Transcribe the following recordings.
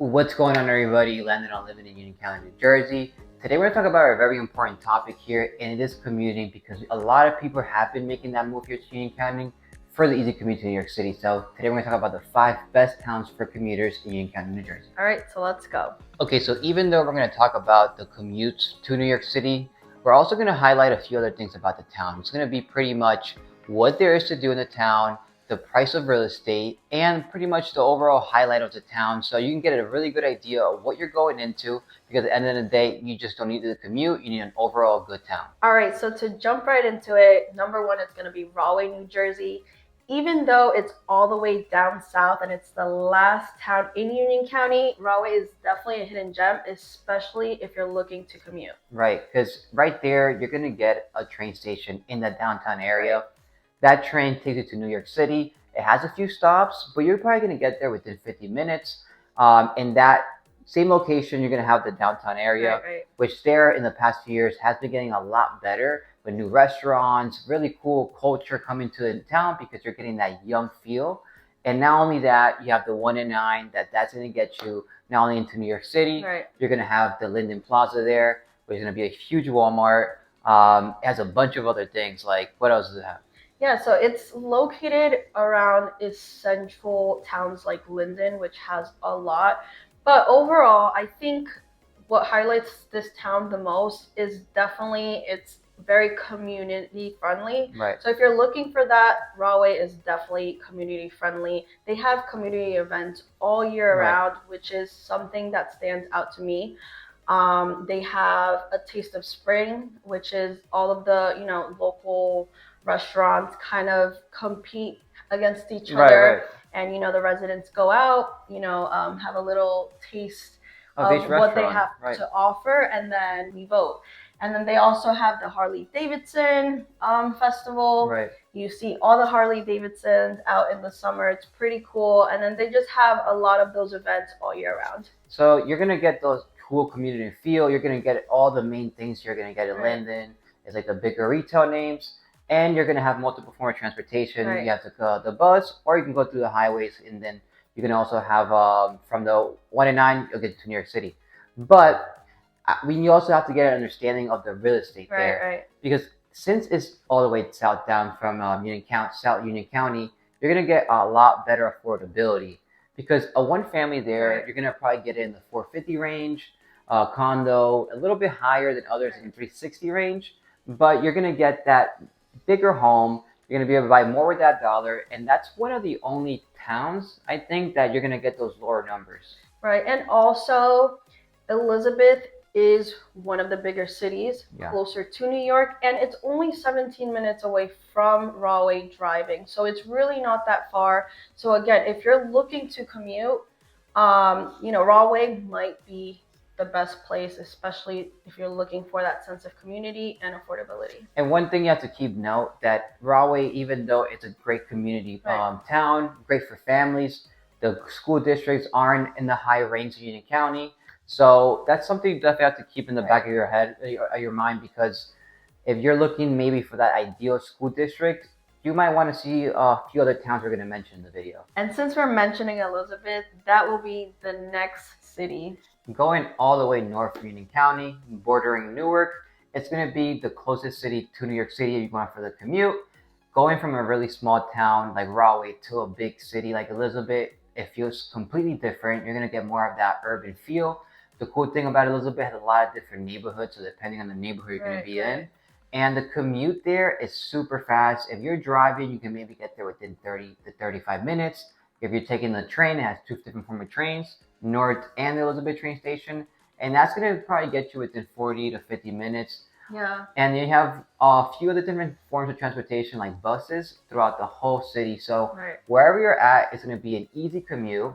What's going on, everybody? Landon on living in Union County, New Jersey. Today we're going to talk about a very important topic here, and it is commuting, because a lot of people have been making that move here to Union County for the easy commute to New York City. So today we're going to talk about the 5 best towns for commuters in Union County, New Jersey. All right, so let's go. Okay, so even though we're going to talk about the commutes to New York City, we're also going to highlight a few other things about the town. It's going to be pretty much what there is to do in the town, the price of real estate, and pretty much the overall highlight of the town, so you can get a really good idea of what you're going into, because at the end of the day, you just don't need the commute, you need an overall good town. All right, so to jump right into it, number one is going to be Rahway, New Jersey. Even though it's all the way down south and it's the last town in Union County, Rahway is definitely a hidden gem, especially if you're looking to commute. Right, because right there, you're going to get a train station in the downtown area. That train takes you to New York City. It has a few stops, but you're probably going to get there within 50 minutes. In that same location, you're going to have the downtown area, which there in the past few years has been getting a lot better with new restaurants, really cool culture coming to the town, because you're getting that young feel. And not only that, you have the 1 and 9 that's going to get you not only into New York City, you're going to have the Linden Plaza there, which is going to be a huge Walmart. It has a bunch of other things. Like, what else does it have? Yeah, so it's located around essential towns like Linden, which has a lot. But overall, I think what highlights this town the most is definitely it's very community friendly. Right. So if you're looking for that, Rahway is definitely community friendly. They have community events all year round, which is something that stands out to me. They have a Taste of Spring, which is all of the local restaurants kind of compete against each other, and the residents go out, have a little taste of what they have to offer, and then we vote. And then they also have the Harley Davidson festival. You see all the Harley Davidsons out in the summer. It's pretty cool. And then they just have a lot of those events all year round. So you're gonna get those cool community feel. You're gonna get all the main things you're gonna get in Linden. It's like the bigger retail names. And you're going to have multiple form of transportation. You have to go the bus, or you can go through the highways, and then you can also have from the 1 and 9, you'll get to New York City. But you also have to get an understanding of the real estate there, because since it's all the way south down from South Union County, you're going to get a lot better affordability, because a one family there, you're going to probably get it in the 450 range, condo a little bit higher than others in 360 range, but you're going to get that bigger home. You're going to be able to buy more with that dollar, and that's one of the only towns, I think, that you're going to get those lower numbers. Right, and also Elizabeth is one of the bigger cities, closer to New York, and it's only 17 minutes away from Rahway driving, so it's really not that far. So again, if you're looking to commute, Rahway might be the best place, especially if you're looking for that sense of community and affordability. And one thing you have to keep note, that Rahway, even though it's a great community town, great for families, the school districts aren't in the high range of Union County. So that's something you definitely have to keep in the back of your head, your mind, because if you're looking maybe for that ideal school district, you might want to see a few other towns we're going to mention in the video. And since we're mentioning Elizabeth, that will be the next city. Going all the way north of Union County, bordering Newark, it's going to be the closest city to New York City if you're going for the commute. Going from a really small town like Rahway to a big city like Elizabeth, it feels completely different. You're going to get more of that urban feel. The cool thing about Elizabeth has a lot of different neighborhoods, so depending on the neighborhood you're going to be in. And the commute there is super fast. If you're driving, you can maybe get there within 30 to 35 minutes. If you're taking the train, it has 2 different forms of trains, North and the Elizabeth train station, and that's going to probably get you within 40 to 50 minutes. And you have a few other different forms of transportation, like buses, throughout the whole city. So wherever you're at, it's going to be an easy commute,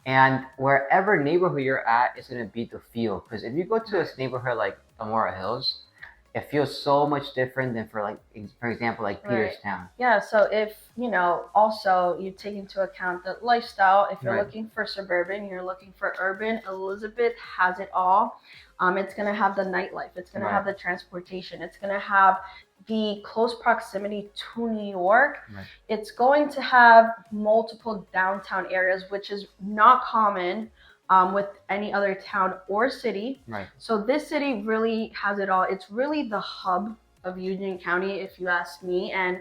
and wherever neighborhood you're at, it's going to be the feel. Because if you go to a neighborhood like Amora Hills, it feels so much different than for example, like Peterstown. Yeah, so if, also you take into account the lifestyle, if you're looking for suburban, you're looking for urban, Elizabeth has it all. It's going to have the nightlife. It's going to have the transportation. It's going to have the close proximity to New York. It's going to have multiple downtown areas, which is not common with any other town or city. Right. So this city really has it all. It's really the hub of Union County, if you ask me, and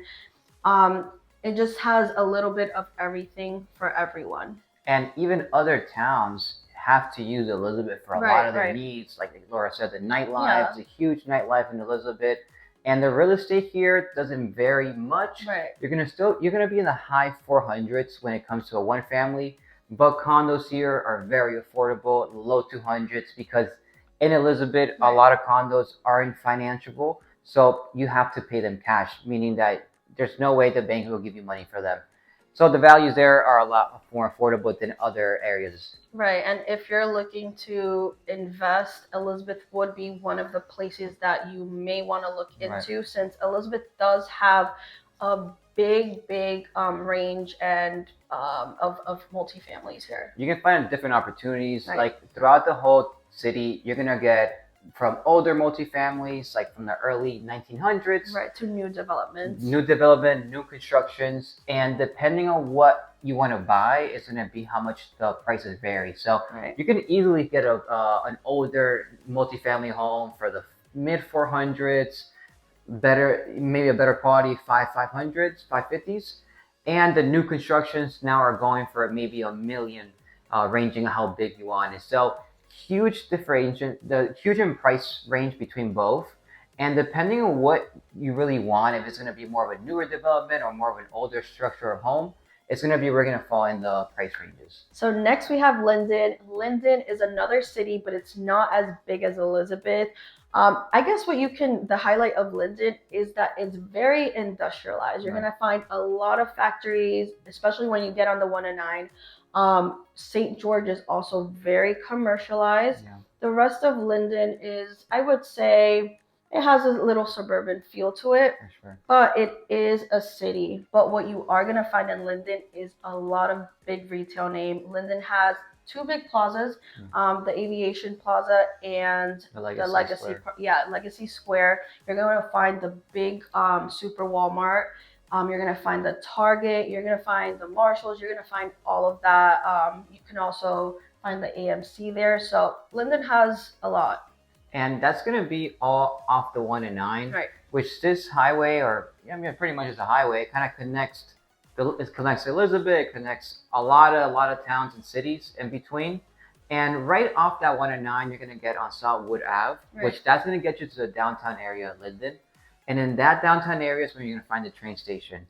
it just has a little bit of everything for everyone. And even other towns have to use Elizabeth for a lot of their needs. Like Laura said, the nightlife, it's a huge nightlife in Elizabeth. And the real estate here doesn't vary much. Right. You're gonna be in the high 400s when it comes to a one family, but condos here are very affordable, low 200s, because in Elizabeth, a lot of condos aren't financeable, so you have to pay them cash, meaning that there's no way the bank will give you money for them. So the values there are a lot more affordable than other areas. Right, and if you're looking to invest, Elizabeth would be one of the places that you may want to look into, since Elizabeth does have a big range and of multifamilies here. You can find different opportunities. Like throughout the whole city, you're gonna get from older multifamilies, like from the early 1900s, to new developments. New development, new constructions, and depending on what you want to buy, it's going to be how much the prices vary. So you can easily get an older multifamily home for the mid 400s, maybe a better quality 500s, 550s, and the new constructions now are going for maybe $1 million, ranging how big you want it. So huge in price range between both, and depending on what you really want, if it's going to be more of a newer development or more of an older structure of home, it's going to be, we're going to fall in the price ranges. So next we have Linden. Linden is another city, but it's not as big as Elizabeth. I guess the highlight of Linden is that it's very industrialized. You're going to find a lot of factories, especially when you get on the 109. St. George is also very commercialized. The rest of Linden is, I would say, it has a little suburban feel to it, but it is a city. But what you are going to find in Linden is a lot of big retail name. Linden has two big plazas, the Aviation Plaza and the Legacy Square. You're going to find the big Super Walmart. You're going to find the Target. You're going to find the Marshalls. You're going to find all of that. You can also find the AMC there. So Linden has a lot. And that's going to be all off the 109, which this highway, pretty much is a highway, it kind of connects Elizabeth, it connects a lot of towns and cities in between. And right off that 109, you're going to get on Southwood Ave, which that's going to get you to the downtown area of Linden. And in that downtown area is where you're going to find the train station.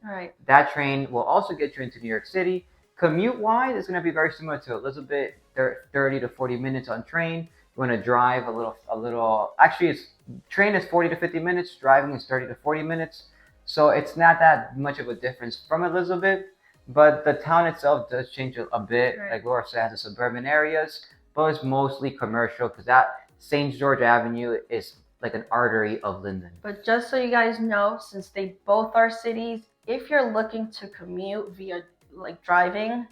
That train will also get you into New York City. Commute-wise, it's going to be very similar to Elizabeth, 30 to 40 minutes on train. You want to drive a little. Actually, train is 40 to 50 minutes. Driving is 30 to 40 minutes. So it's not that much of a difference from Elizabeth, but the town itself does change a bit. Like Laura said, it has the suburban areas, but it's mostly commercial because that St. George Avenue is like an artery of Linden. But just so you guys know, since they both are cities, if you're looking to commute via driving,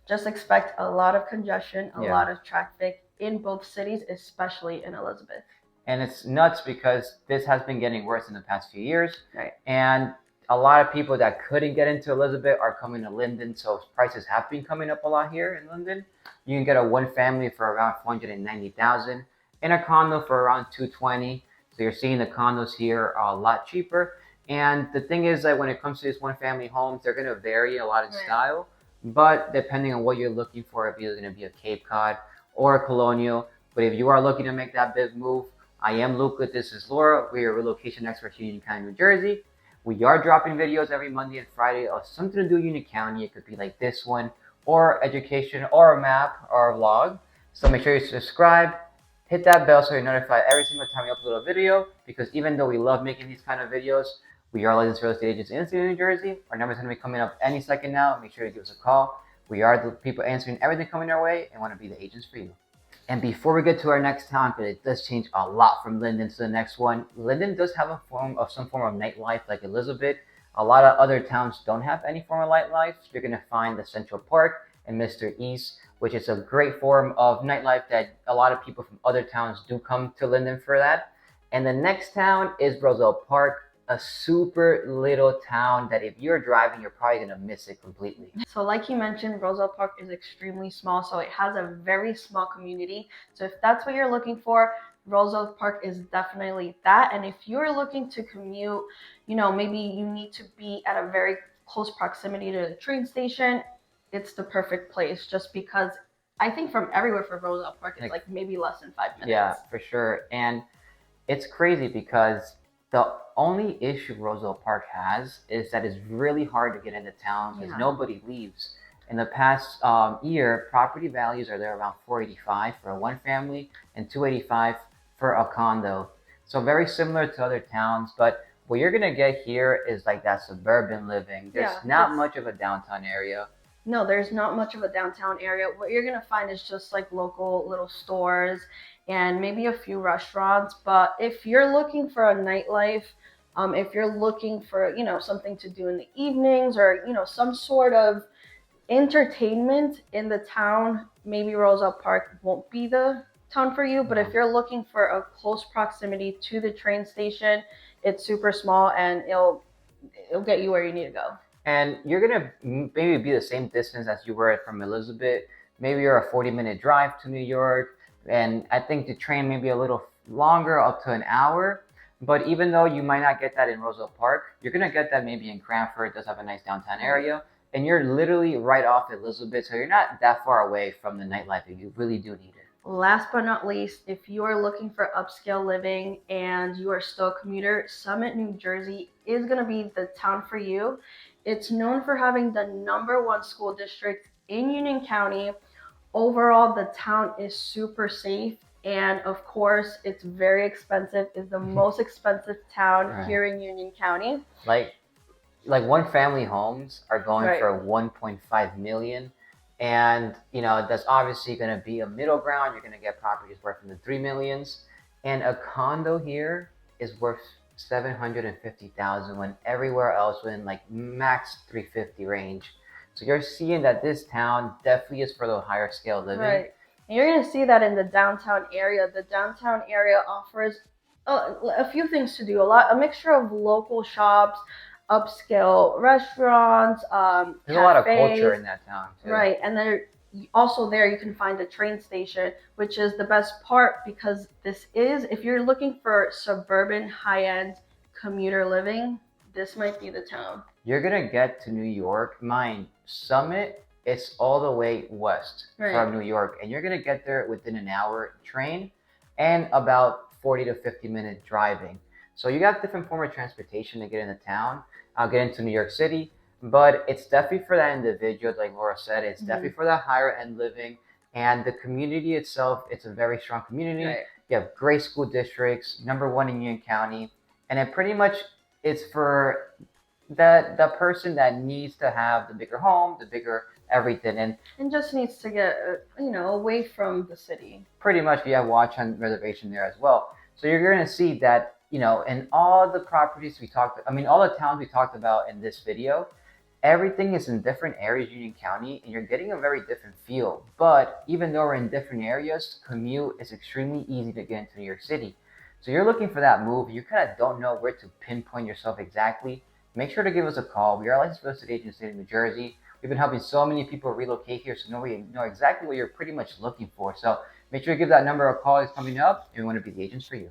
just expect a lot of congestion, a lot of traffic in both cities, especially in Elizabeth. And it's nuts because this has been getting worse in the past few years. And a lot of people that couldn't get into Elizabeth are coming to Linden, so prices have been coming up a lot here in Linden. You can get a one family for around $490,000 and a condo for around $220,000. So you're seeing the condos here are a lot cheaper. And the thing is that when it comes to these one family homes, they're going to vary a lot in style. But depending on what you're looking for, if you're going to be a Cape Cod or a colonial. But if you are looking to make that big move, I am Luca, this is Laura. We are relocation experts in Union County, New Jersey. We are dropping videos every Monday and Friday of something to do with Union County. It could be like this one, or education, or a map, or a vlog. So make sure you subscribe, hit that bell so you're notified every single time we upload a video, because even though we love making these kind of videos, we are licensed real estate agents in the state of New Jersey. Our number is going to be coming up any second now. Make sure you give us a call. We are the people answering everything coming our way and want to be the agents for you. And before we get to our next town, because it does change a lot from Linden to the next one, Linden does have some form of nightlife like Elizabeth. A lot of other towns don't have any form of nightlife. You're going to find the Central Park and Mr. East, which is a great form of nightlife that a lot of people from other towns do come to Linden for that. And the next town is Roselle Park. a super little town that if you're driving, you're probably gonna miss it completely. So like you mentioned, Roosevelt Park is extremely small, so it has a very small community. So if that's what you're looking for, Roosevelt Park is definitely that. And if you're looking to commute, maybe you need to be at a very close proximity to the train station, it's the perfect place just because I think from everywhere for Roosevelt Park, it's like maybe less than 5 minutes. Yeah, for sure. And it's crazy because the only issue Roosevelt Park has is that it's really hard to get into town because nobody leaves. In the past year, property values are there around 485 for a one family and 285 for a condo. So very similar to other towns, but what you're gonna get here is like that suburban living. There's not much of a downtown area. No, there's not much of a downtown area. What you're gonna find is just like local little stores and maybe a few restaurants. But if you're looking for a nightlife, if you're looking for, something to do in the evenings or, some sort of entertainment in the town, maybe Roosevelt Park won't be the town for you. But if you're looking for a close proximity to the train station, it's super small and it'll get you where you need to go. And you're gonna maybe be the same distance as you were from Elizabeth. Maybe you're a 40-minute drive to New York, and I think the train may be a little longer, up to an hour. But even though you might not get that in Roosevelt Park, you're gonna get that maybe in Cranford. It does have a nice downtown area, and you're literally right off Elizabeth, so you're not that far away from the nightlife if you really do need it. Last but not least, if you are looking for upscale living and you are still a commuter, Summit, New Jersey is going to be the town for you. It's known for having the #1 school district in Union County. Overall, the town is super safe. And of course, it's very expensive. It's the most expensive town here in Union County. Like one family homes are going for 1.5 million. And that's obviously going to be a middle ground. You're going to get properties worth in the 3 millions, and a condo here is worth 750,000 when everywhere else within like max 350 range. So you're seeing that this town definitely is for the higher scale living. Right. And you're going to see that in the downtown area. The downtown area offers a few things to do. A mixture of local shops, upscale restaurants, there's a lot of culture in that town too. Right. And then also there you can find a train station, which is the best part because if you're looking for suburban high-end commuter living, this might be the town. You're gonna get to New York. Mind, Summit is all the way west from New York, and you're gonna get there within an hour train and about 40 to 50-minute driving. So you got different form of transportation to get into town. I'll get into New York City, but it's definitely for that individual, like Laura said. It's definitely for that higher end living, and the community itself. It's a very strong community. You have great school districts, #1 in Union County, and it pretty much it's for the person that needs to have the bigger home, the bigger everything, and just needs to get away from the city. Pretty much, you have watch on reservation there as well. So you're going to see that in all the properties all the towns we talked about in this video, everything is in different areas of Union County, and you're getting a very different feel. But even though we're in different areas, commute is extremely easy to get into New York City. So you're looking for that move. You kind of don't know where to pinpoint yourself exactly. Make sure to give us a call. We are a licensed real estate agent in the state of New Jersey. We've been helping so many people relocate here, so we know exactly what you're pretty much looking for. So make sure to give that number a call. It's coming up, and we want to be the agents for you.